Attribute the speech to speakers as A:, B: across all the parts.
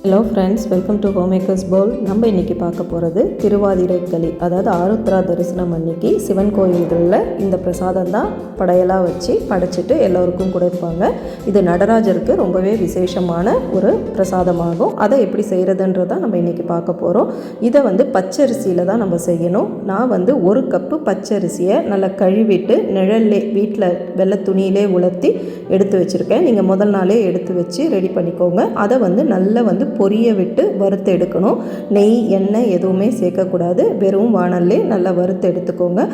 A: Hello friends, welcome to homemakers bowl. நம்ம இன்றைக்கி பார்க்க போகிறது திருவாதிரை களி. அதாவது ஆருத்ரா தரிசனம் அன்னைக்கு சிவன் கோயில்களில் இந்த பிரசாதம் தான் படையலாக வச்சு படைச்சிட்டு எல்லோருக்கும் கொடுப்பாங்க. இது நடராஜருக்கு ரொம்பவே விசேஷமான ஒரு பிரசாதமாகும். அதை எப்படி செய்கிறதுன்றதான் நம்ம இன்றைக்கி பார்க்க போகிறோம். இதை பச்சரிசியில் தான் நம்ம செய்யணும். நான் ஒரு கப்பு பச்சரிசியை நல்லா கழுவிட்டு நிழல்லே வீட்டில் வெள்ளை துணியிலே உலர்த்தி எடுத்து வச்சுருக்கேன். நீங்கள் முதல் நாளே எடுத்து வச்சு ரெடி பண்ணிக்கோங்க. அதை நல்லா பொரிய விட்டு வறுத்து எடுக்கணும். நெய், எண்ணெய் எதுவுமே சேர்க்கக்கூடாது. வெறும் வாணல்லே நல்லா வறுத்து எடுத்துக்கோங்க.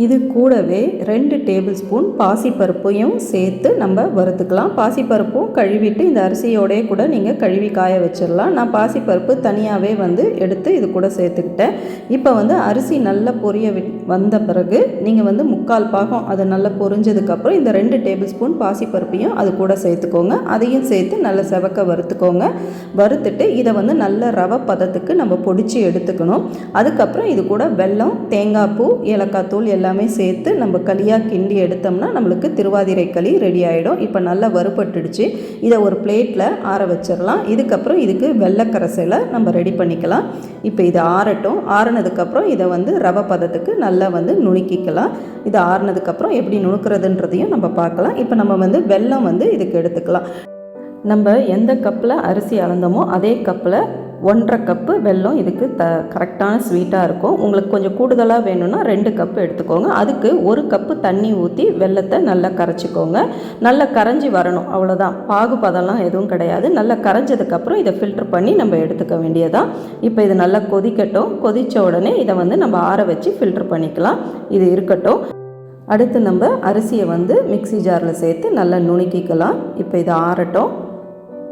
A: இது கூடவே 2 டேபிள் ஸ்பூன் பாசிப்பருப்பையும் சேர்த்து நம்ம வறுத்துக்கலாம். பாசிப்பருப்பும் கழுவிட்டு இந்த அரிசியோடய கூட நீங்கள் கழுவி காய வச்சிடலாம். நான் பாசிப்பருப்பு தனியாகவே எடுத்து இது கூட சேர்த்துக்கிட்டேன். இப்போ அரிசி நல்லா பொரிய வந்த பிறகு நீங்கள் 3/4 பாகம் அதை நல்லா பொரிஞ்சதுக்கப்புறம் இந்த 2 டேபிள் ஸ்பூன் பாசிப்பருப்பையும் அது கூட சேர்த்துக்கோங்க. அதையும் சேர்த்து நல்லா செவக்க வறுத்துக்கோங்க. வறுத்துட்டு இதை நல்ல ரவை பதத்துக்கு நம்ம பொடிச்சு எடுத்துக்கணும். அதுக்கப்புறம் இது கூட வெல்லம், தேங்காய் பூ, ஏலக்காய் தூள் எல்லாமே சேர்த்து நம்ம களியாக கிண்டி எடுத்தோம்னா நம்மளுக்கு திருவாதிரை களி ரெடி ஆகிடும். இப்போ நல்லா வறுபட்டுடுச்சு. இதை ஒரு பிளேட்டில் ஆற வச்சிடலாம். இதுக்கப்புறம் இதுக்கு வெள்ளைக்கரசலை நம்ம ரெடி பண்ணிக்கலாம். இப்போ இது ஆறட்டும். ஆறினதுக்கப்புறம் இதை ரவை பதத்துக்கு நல்லா நுணுக்கிக்கலாம். இது ஆறினதுக்கப்புறம் எப்படி நுணுக்கிறதுன்றதையும் நம்ம பார்க்கலாம். இப்போ நம்ம வெல்லம் இதுக்கு எடுத்துக்கலாம். நம்ம எந்த கப்பில் அரிசி அளந்தோமோ அதே கப்பில் 1.5 கப்பு வெல்லம் இதுக்கு கரெக்டான ஸ்வீட்டாக இருக்கும். உங்களுக்கு கொஞ்சம் கூடுதலாக வேணும்னா 2 கப்பு எடுத்துக்கோங்க. அதுக்கு 1 கப்பு தண்ணி ஊற்றி வெல்லத்தை நல்லா கரைச்சிக்கோங்க. நல்லா கரைஞ்சி வரணும், அவ்வளோதான். பாகுபதெல்லாம் எதுவும் கிடையாது. நல்லா கரைஞ்சதுக்கப்புறம் இதை ஃபில்டர் பண்ணி நம்ம எடுத்துக்க வேண்டியதான். இப்போ இது நல்லா கொதிக்கட்டும். கொதித்த உடனே இதை நம்ம ஆற வச்சு ஃபில்டர் பண்ணிக்கலாம். இது இருக்கட்டும். அடுத்து நம்ம அரிசியை மிக்ஸி ஜாரில் சேர்த்து நல்லா நுணுக்கிக்கலாம். இப்போ இதை ஆறட்டும்.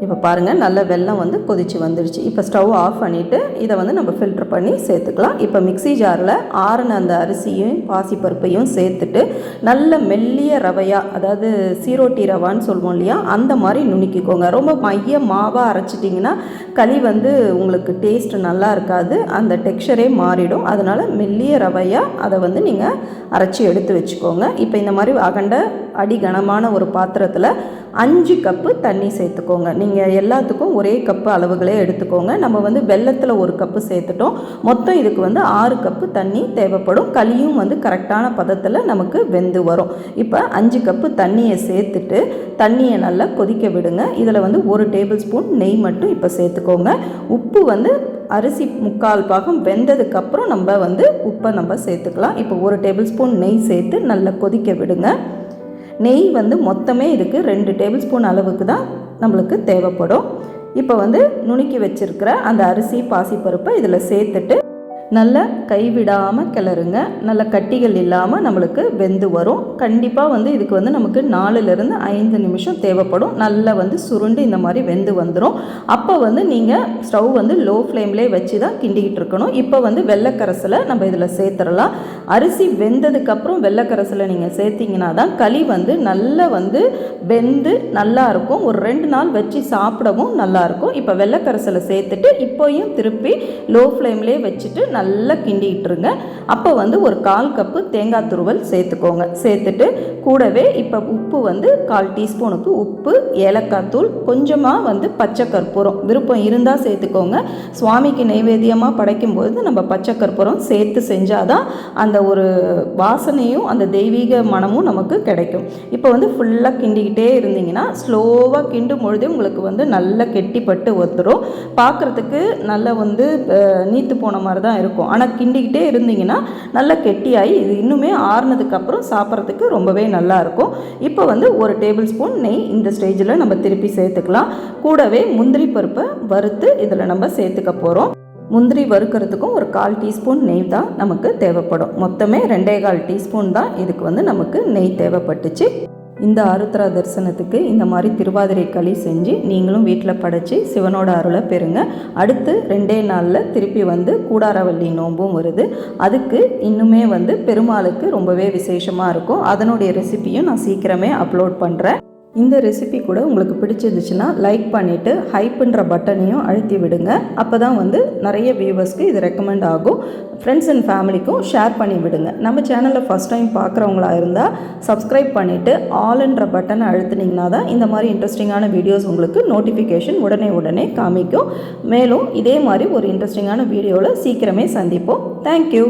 A: இப்போ பாருங்கள், நல்ல வெல்லம் கொதிச்சு வந்துடுச்சு. இப்போ ஸ்டவ் ஆஃப் பண்ணிவிட்டு இதை நம்ம ஃபில்டர் பண்ணி சேர்த்துக்கலாம். இப்போ மிக்ஸி ஜாரில் ஆறின அந்த அரிசியும் பாசிப்பருப்பையும் சேர்த்துட்டு நல்ல மெல்லிய ரவையாக, அதாவது சீரோட்டி ரவான்னு சொல்லுவோம் இல்லையா, அந்த மாதிரி நுணுக்கிக்கோங்க. ரொம்ப மைய மாவாக அரைச்சிட்டிங்கன்னா களி உங்களுக்கு டேஸ்ட்டு நல்லா இருக்காது. அந்த டெக்ஸ்சரே மாறிடும். அதனால் மெல்லிய ரவையாக அதை நீங்கள் அரைச்சி எடுத்து வச்சுக்கோங்க. இப்போ இந்த மாதிரி அகண்ட அடிகனமான ஒரு பாத்திரத்தில் 5 கப்பு தண்ணி சேர்த்துக்கோங்க. நீங்கள் எல்லாத்துக்கும் ஒரே கப்பு அளவுகளே எடுத்துக்கோங்க. நம்ம வெல்லத்தில் 1 கப்பு சேர்த்துட்டோம். மொத்தம் இதுக்கு 6 கப்பு தண்ணி தேவைப்படும். களியும் கரெக்டான பதத்தில் நமக்கு வெந்து வரும். இப்போ 5 கப்பு தண்ணியை சேர்த்துட்டு தண்ணியை நல்லா கொதிக்க விடுங்க. இதில் 1 டேபிள் ஸ்பூன் நெய் மட்டும் இப்போ சேர்த்துக்கோங்க. உப்பு அரிசி 3/4 பாகம் வெந்ததுக்கப்புறம் நம்ம உப்பை நம்ம சேர்த்துக்கலாம். இப்போ 1 டேபிள் ஸ்பூன் நெய் சேர்த்து நல்லா கொதிக்க விடுங்க. நெய் மொத்தமே இதுக்கு 2 டேபிள் ஸ்பூன் அளவுக்கு தான் நம்மளுக்கு தேவைப்படும். இப்போ நுணுக்கி வச்சுருக்கிற அந்த அரிசி பாசிப்பருப்பை இதில் சேர்த்துட்டு நல்லா கைவிடாமல் கிளறுங்க. நல்ல கட்டிகள் இல்லாமல் நம்மளுக்கு வெந்து வரும். கண்டிப்பாக இதுக்கு நமக்கு 4லிருந்து 5 நிமிஷம் தேவைப்படும். நல்லா சுருண்டு இந்த மாதிரி வெந்து வந்துடும். அப்போ நீங்கள் ஸ்டவ் லோ ஃப்ளேம்லேயே வச்சு தான் கிண்டிக்கிட்டு இருக்கணும். இப்போ வெள்ளைக்கரசலை நம்ம இதில் சேர்த்துடலாம். அரிசி வெந்ததுக்கப்புறம் வெள்ளைக்கரசலை நீங்கள் சேர்த்திங்கன்னா தான் களி நல்லா வெந்து நல்லாயிருக்கும். ஒரு 2 நாள் வச்சு சாப்பிடவும் நல்லாயிருக்கும். இப்போ வெள்ளைக்கரசலை சேர்த்துட்டு இப்போயும் திருப்பி லோ ஃப்ளேம்லேயே வச்சுட்டு நல்லா கிண்டிகிட்டுருங்க. அப்போ ஒரு 1/4 கப்பு தேங்காய் துருவல் சேர்த்துக்கோங்க. சேர்த்துட்டு கூடவே இப்போ உப்பு 1/4 டீஸ்பூனுக்கு உப்பு, ஏலக்காய் தூள், கொஞ்சமாக பச்சை கற்பூரம் விருப்பம் இருந்தால் சேர்த்துக்கோங்க. சுவாமிக்கு நைவேத்தியமாக படைக்கும்போது நம்ம பச்சை கற்பூரம் சேர்த்து செஞ்சாதான் அந்த ஒரு வாசனையும் அந்த தெய்வீக மனமும் நமக்கு கிடைக்கும். இப்போ ஃபுல்லாக கிண்டிக்கிட்டே இருந்தீங்கன்னா ஸ்லோவாக கிண்டும் பொழுதே உங்களுக்கு நல்லா கெட்டிப்பட்டு வந்துடும். பார்க்குறதுக்கு நல்லா நீத்து போன மாதிரி தான் இருக்கும். ஆனால் கிண்டிக்கிட்டே இருந்தீங்கன்னா நல்லா கெட்டியாகி இது இன்னுமே ஆறுனதுக்கப்புறம் சாப்பிட்றதுக்கு ரொம்பவே நல்லாயிருக்கும். இப்போ 1 டேபிள் ஸ்பூன் நெய் இந்த ஸ்டேஜில் நம்ம திருப்பி சேர்த்துக்கலாம். கூடவே முந்திரி பருப்பை வறுத்து இதில் நம்ம சேர்த்துக்க போகிறோம். முந்திரி வறுக்கிறதுக்கும் ஒரு 1/4 டீஸ்பூன் நெய் தான் நமக்கு தேவைப்படும். மொத்தமே 2.25 டீஸ்பூன் தான் இதுக்கு நமக்கு நெய் தேவைப்பட்டுச்சு. இந்த ஆருத்ரா தரிசனத்துக்கு இந்த மாதிரி திருவாதிரை களி செஞ்சு நீங்களும் வீட்டில் படைச்சி சிவனோட அருளை பெறுங்க. அடுத்து 2 நாளில் திருப்பி கூடாரவள்ளி நோம்பும் வருது. அதுக்கு இன்னுமே பெருமாளுக்கு ரொம்பவே விசேஷமாக இருக்கும். அதனுடைய ரெசிபியும் நான் சீக்கிரமே அப்லோட் பண்ணுறேன். இந்த ரெசிபி கூட உங்களுக்கு பிடிச்சிருந்துச்சுன்னா லைக் பண்ணிவிட்டு ஹைப்புன்ற பட்டனையும் அழுத்தி விடுங்க. அப்போ தான் நிறைய வியூவர்ஸ்க்கு இது ரெக்கமெண்ட் ஆகும். ஃப்ரெண்ட்ஸ் அண்ட் ஃபேமிலிக்கும் ஷேர் பண்ணி விடுங்க. நம்ம சேனலில் ஃபஸ்ட் டைம் பார்க்குறவங்களா இருந்தால் சப்ஸ்கிரைப் பண்ணிவிட்டு ஆல்ன்ற பட்டனை அழுத்தினீங்கன்னா தான் இந்த மாதிரி இன்ட்ரெஸ்டிங்கான வீடியோஸ் உங்களுக்கு நோட்டிஃபிகேஷன் உடனே காமிக்கும். மேலும் இதே மாதிரி ஒரு இன்ட்ரெஸ்டிங்கான வீடியோவில் சீக்கிரமே சந்திப்போம். தேங்க்யூ.